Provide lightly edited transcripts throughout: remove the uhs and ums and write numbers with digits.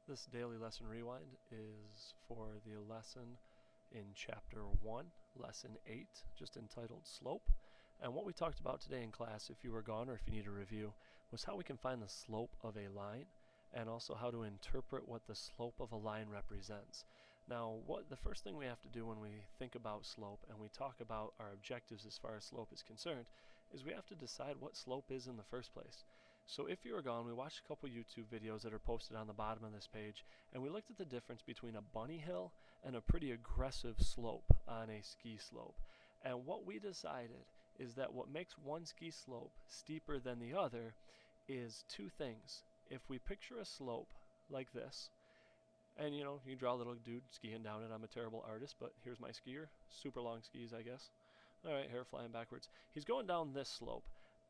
This daily lesson rewind is for the lesson in chapter 1, lesson 8, just entitled Slope. And what we talked about today in class, if you were gone or if you need a review, was how we can find the slope of a line and also how to interpret what the slope of a line represents. Now, the first thing we have to do when we think about slope and we talk about our objectives as far as slope is concerned is we have to decide what slope is in the first place. So if you were gone, we watched a couple YouTube videos that are posted on the bottom of this page, and we looked at the difference between a bunny hill and a pretty aggressive slope on a ski slope. And what we decided is that what makes one ski slope steeper than the other is two things. If we picture a slope like this, and you draw a little dude skiing down it. I'm a terrible artist, but here's my skier. Super long skis, I guess. Alright, hair flying backwards. He's going down this slope.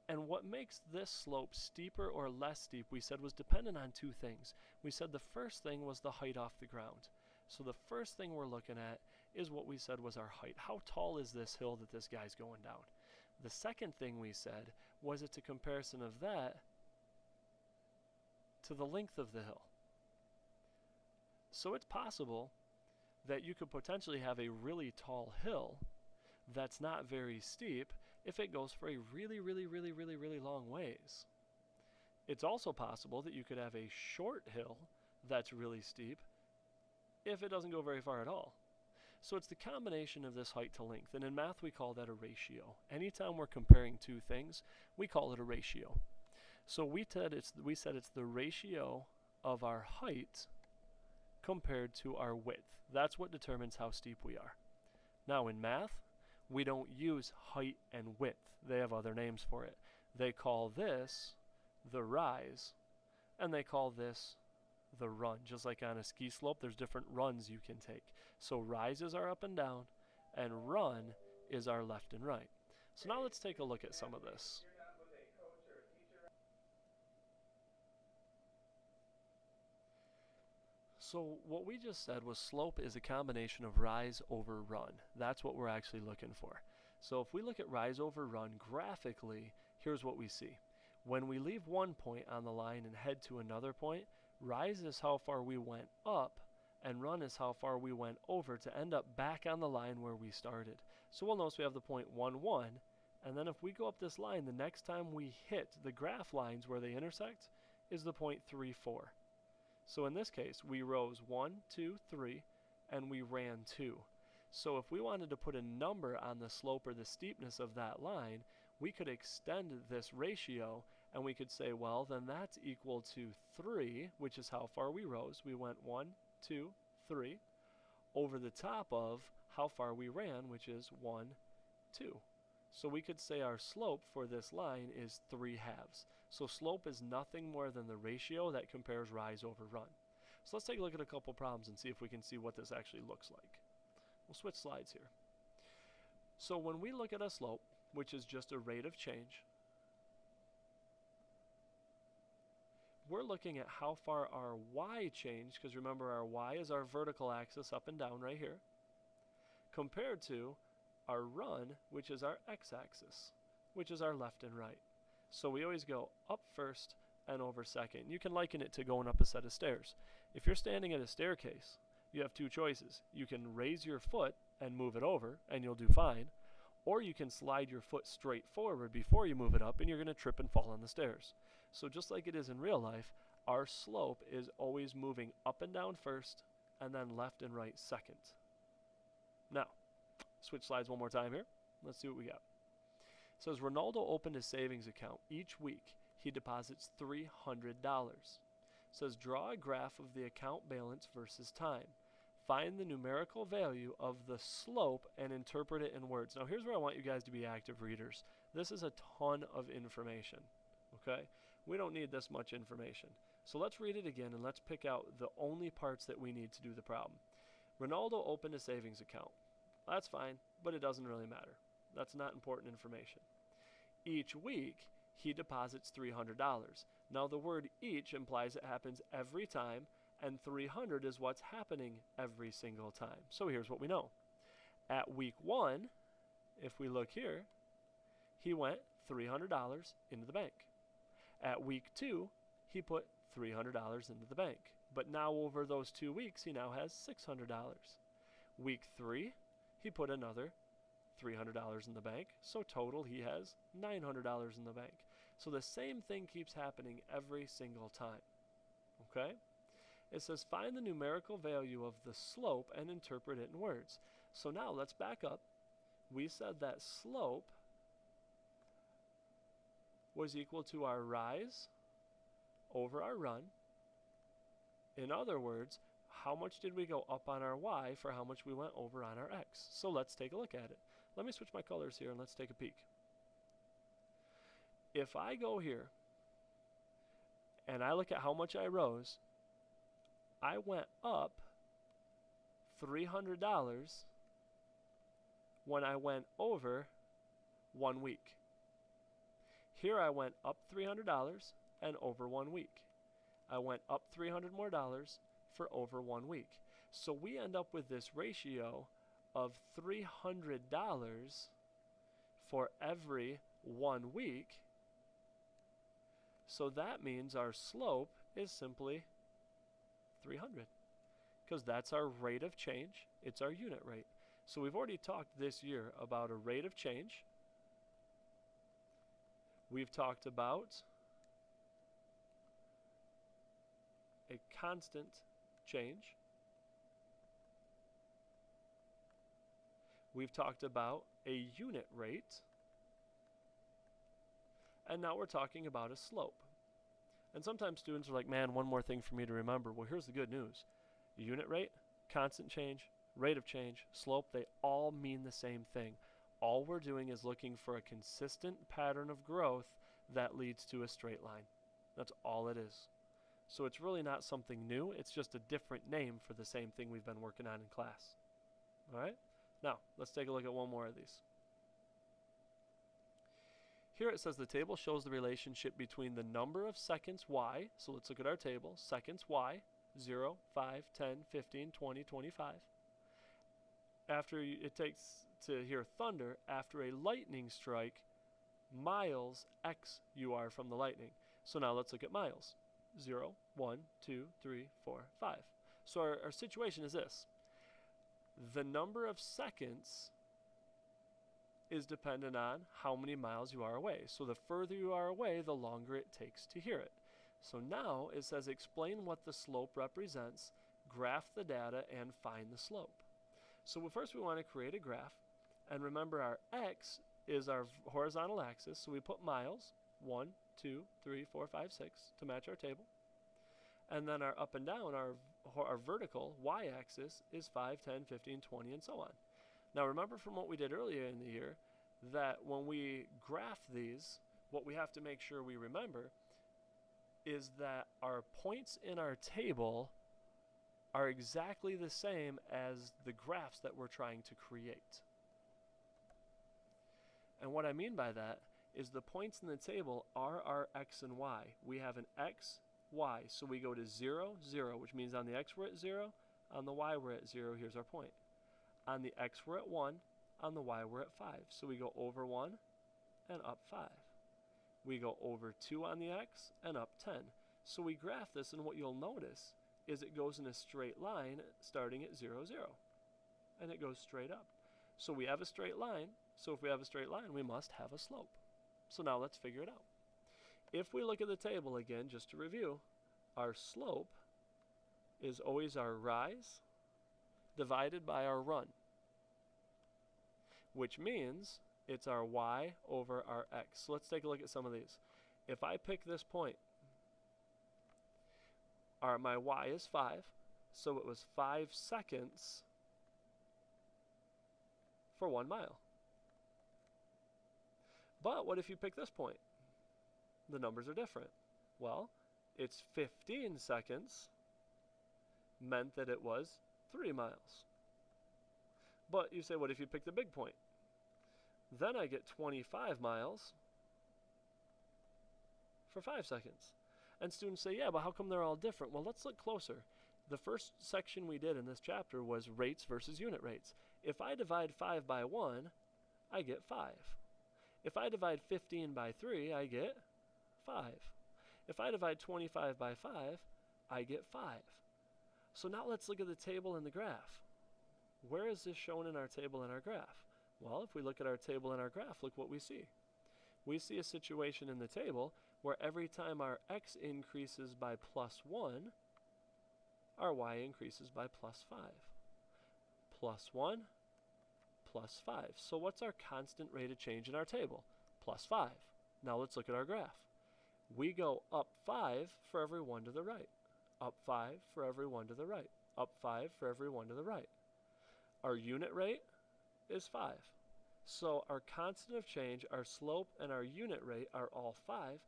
And what makes this slope steeper or less steep, we said, was dependent on two things. We said the first thing was the height off the ground. So the first thing we're looking at is what we said was our height. How tall is this hill that this guy's going down? The second thing we said was it's a comparison of that to the length of the hill. So it's possible that you could potentially have a really tall hill that's not very steep if it goes for a really long ways. It's also possible that you could have a short hill that's really steep if it doesn't go very far at all. So it's the combination of this height to length, and in math we call that a ratio. Anytime we're comparing two things, we call it a ratio. So we said it's the ratio of our height compared to our width. That's what determines how steep we are. Now in math, we don't use height and width. They have other names for it. They call this the rise, and they call this the run. Just like on a ski slope, there's different runs you can take. So rise is our up and down, and run is our left and right. So now let's take a look at some of this. So what we just said was slope is a combination of rise over run. That's what we're actually looking for. So if we look at rise over run graphically, here's what we see. When we leave one point on the line and head to another point, rise is how far we went up, and run is how far we went over to end up back on the line where we started. So we'll notice we have the point 1, 1, and then if we go up this line, the next time we hit the graph lines where they intersect is the point 3, 4. So in this case, we rose 1, 2, 3, and we ran 2. So if we wanted to put a number on the slope or the steepness of that line, we could extend this ratio and we could say, well, then that's equal to 3, which is how far we rose. We went 1, 2, 3, over the top of how far we ran, which is 1, 2. So we could say our slope for this line is 3 halves. So slope is nothing more than the ratio that compares rise over run. So let's take a look at a couple problems and see if we can see what this actually looks like. We'll switch slides here. So when we look at a slope, which is just a rate of change, we're looking at how far our y changed, because remember our y is our vertical axis up and down right here, compared to our run, which is our x-axis, which is our left and right. So we always go up first and over second. You can liken it to going up a set of stairs. If you're standing at a staircase, you have two choices. You can raise your foot and move it over, and you'll do fine, or you can slide your foot straight forward before you move it up, and you're going to trip and fall on the stairs. So just like it is in real life, our slope is always moving up and down first, and then left and right second. Now, switch slides one more time here. Let's see what we got. It says Ronaldo opened a savings account. Each week, he deposits $300. It says draw a graph of the account balance versus time. Find the numerical value of the slope and interpret it in words. Now here's where I want you guys to be active readers. This is a ton of information, okay? We don't need this much information. So let's read it again and let's pick out the only parts that we need to do the problem. Ronaldo opened a savings account. That's fine, but it doesn't really matter. That's not important information. Each week, he deposits $300. Now the word each implies it happens every time, and 300 is what's happening every single time. So here's what we know. At week 1, if we look here, he went $300 into the bank. At week 2, he put $300 into the bank. But now over those 2 weeks, he now has $600. Week 3, he put another $300 in the bank. So total, he has $900 in the bank. So the same thing keeps happening every single time. Okay? It says find the numerical value of the slope and interpret it in words. So now let's back up. We said that slope was equal to our rise over our run. In other words, how much did we go up on our y for how much we went over on our x? So let's take a look at it. Let me switch my colors here and let's take a peek. If I go here and I look at how much I rose, I went up $300 when I went over 1 week. Here I went up $300 and over 1 week. I went up $300 more for over 1 week. So we end up with this ratio of $300 for every 1 week. So that means our slope is simply 300, because that's our rate of change. It's our unit rate. So we've already talked this year about a rate of change. We've talked about a constant change. We've talked about a unit rate. And now we're talking about a slope. And sometimes students are like, man, one more thing for me to remember. Well, here's the good news. Unit rate, constant change, rate of change, slope, they all mean the same thing. All we're doing is looking for a consistent pattern of growth that leads to a straight line. That's all it is. So it's really not something new. It's just a different name for the same thing we've been working on in class. All right? Now, let's take a look at one more of these. Here it says the table shows the relationship between the number of seconds y, so let's look at our table, seconds y, 0, 5, 10, 15, 20, 25. After it takes to hear thunder, after a lightning strike, miles x you are from the lightning. So now let's look at miles. 0, 1, 2, 3, 4, 5. So our situation is this. The number of seconds is dependent on how many miles you are away. So the further you are away, the longer it takes to hear it. So now it says explain what the slope represents, graph the data, and find the slope. So first we want to create a graph. And remember our x is our horizontal axis. So we put miles, 1, 2, 3, 4, 5, 6 to match our table. And then our up and down, our vertical y-axis is 5, 10, 15, 20, and so on. Now remember from what we did earlier in the year that when we graph these, what we have to make sure we remember is that our points in our table are exactly the same as the graphs that we're trying to create. And what I mean by that is the points in the table are our x and y. We have an x, y, so we go to 0, 0, which means on the x we're at 0, on the y we're at 0, here's our point. On the x we're at 1, on the y we're at 5. So we go over 1 and up 5. We go over 2 on the x and up 10. So we graph this, and what you'll notice is it goes in a straight line starting at 0, 0. And it goes straight up. So we have a straight line. So if we have a straight line, we must have a slope. So now let's figure it out. If we look at the table again, just to review, our slope is always our rise divided by our run, which means it's our y over our x. So let's take a look at some of these. If I pick this point, my y is 5, so it was 5 seconds for 1 mile. But what if you pick this point? The numbers are different. Well, it's 15 seconds meant that it was 3 miles. But you say, what if you pick the big point? Then I get 25 miles for 5 seconds. And students say, yeah, but how come they're all different? Well, let's look closer. The first section we did in this chapter was rates versus unit rates. If I divide 5 by 1, I get 5. If I divide 15 by 3, I get 5. If I divide 25 by 5, I get 5. So now let's look at the table and the graph. Where is this shown in our table and our graph? Well, if we look at our table and our graph, look what we see. We see a situation in the table where every time our x increases by +1, our y increases by +5. +1, +5. So what's our constant rate of change in our table? +5. Now let's look at our graph. We go up 5 for every 1 to the right. Up 5 for every 1 to the right. Up 5 for every 1 to the right. Our unit rate is 5. So our constant of change, our slope, and our unit rate are all 5.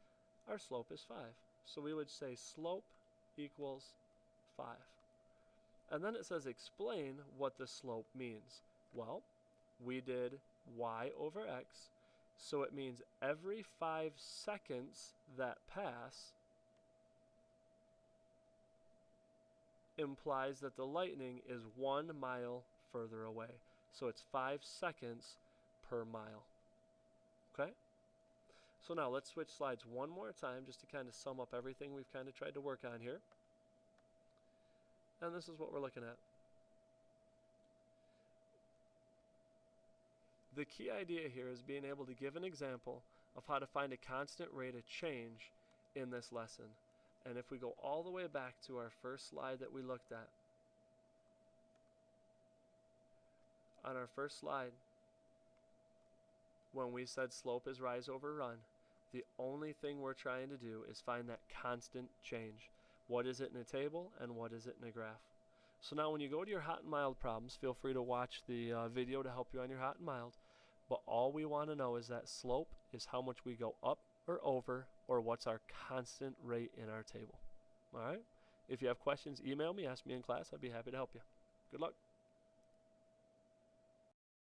Our slope is 5. So we would say slope equals 5. And then it says explain what the slope means. Well, we did y over x, so it means every 5 seconds that pass implies that the lightning is 1 mile further away. So it's 5 seconds per mile. Okay? So now let's switch slides one more time just to kind of sum up everything we've kind of tried to work on here. And this is what we're looking at. The key idea here is being able to give an example of how to find a constant rate of change in this lesson. And if we go all the way back to our first slide that we looked at, on our first slide, when we said slope is rise over run, the only thing we're trying to do is find that constant change. What is it in a table and what is it in a graph? So now when you go to your hot and mild problems, feel free to watch the video to help you on your hot and mild. But all we want to know is that slope is how much we go up or over, or what's our constant rate in our table. All right? If you have questions, email me, ask me in class. I'd be happy to help you. Good luck.